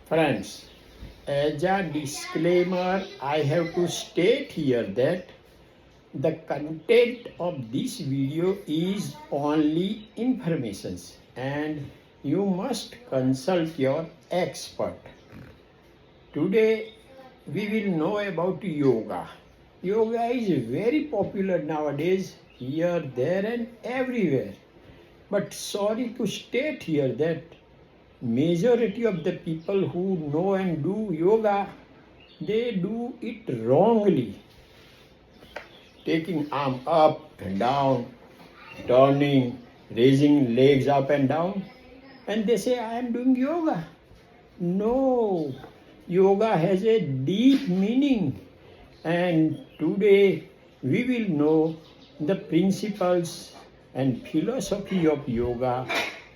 Friends, as a disclaimer, I have to state here that the content of this video is only informations and you must consult your expert. Today we will know about yoga. Yoga is very popular nowadays, here, there, and everywhere. But sorry to state here that majority of the people who know and do yoga, they do it wrongly. Taking arm up and down, turning, raising legs up and down, and they say, I am doing yoga. No, yoga has a deep meaning, and today we will know the principles and philosophy of yoga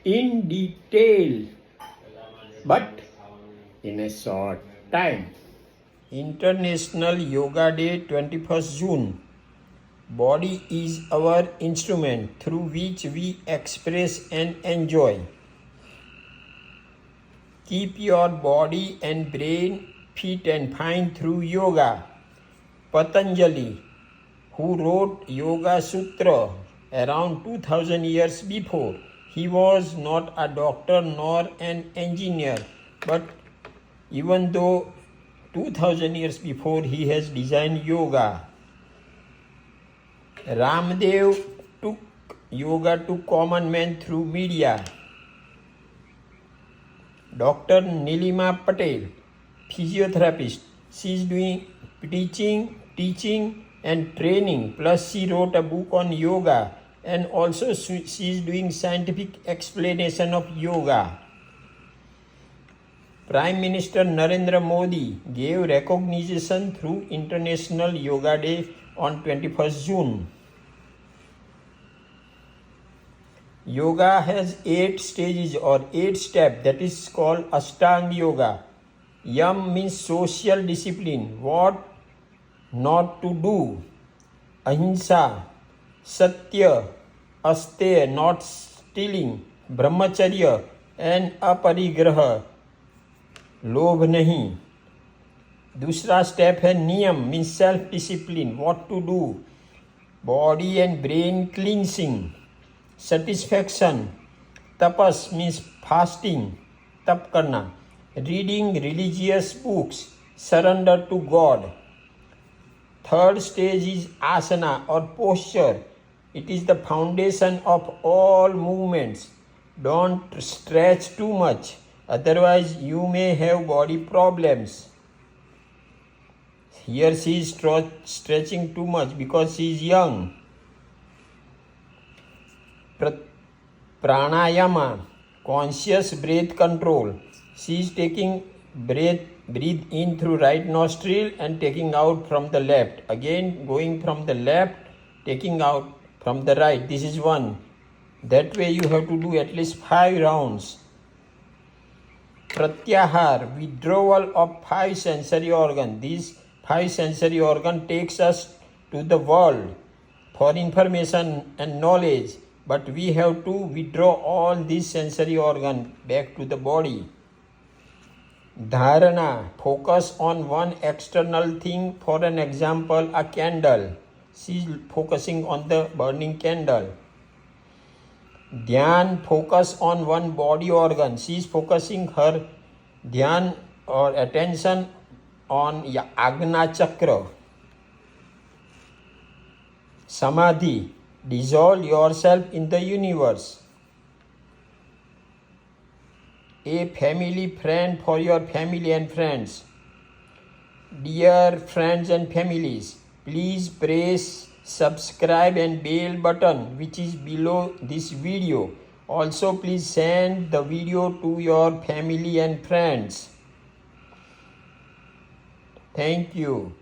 in detail, but in a short time. International Yoga Day, 21st June. Body is our instrument through which we express and enjoy. Keep your body and brain fit and fine through yoga. Patanjali, who wrote Yoga Sutra around 2000 years before, he was not a doctor nor an engineer, but even though 2000 years before he has designed yoga. Ramdev took yoga to common man through media. Dr. Nilima Patel, physiotherapist, she is doing teaching and training, plus she wrote a book on yoga, and also she is doing scientific explanation of yoga. Prime Minister Narendra Modi gave recognition through International Yoga Day on 21st June. Yoga has 8 stages or 8 steps, that is called Ashtanga Yoga. Yam means social discipline, what not to do. Ahimsa, Satya, Asteya, not stealing. Brahmacharya and Aparigraha, लोभ नहीं. दूसरा step है नियम means self discipline, what to do. Body and brain cleansing. Satisfaction, tapas means fasting, तप करना. Reading religious books, surrender to God. Third stage is asana और posture. It is the foundation of all movements. Don't stretch too much, otherwise you may have body problems. Here she is stretching too much because she is young. Pranayama, conscious breath control. She is taking breathe in through right nostril and taking out from the left. Again going from the left, taking out from the right. This is one. That way you have to do at least 5 rounds. Pratyahar, withdrawal of 5 sensory organs. These 5 sensory organs takes us to the world for information and knowledge, but we have to withdraw all these sensory organs back to the body. Dharana, focus on one external thing, for an example a candle. She is focusing on the burning candle. Dhyan, focus on one body organ. She is focusing her dhyan or attention on Agna Chakra. Samadhi, dissolve yourself in the universe. A family friend for your family and friends. Dear friends and families, please press subscribe and bell button which is below this video. Also please send the video to your family and friends. Thank you.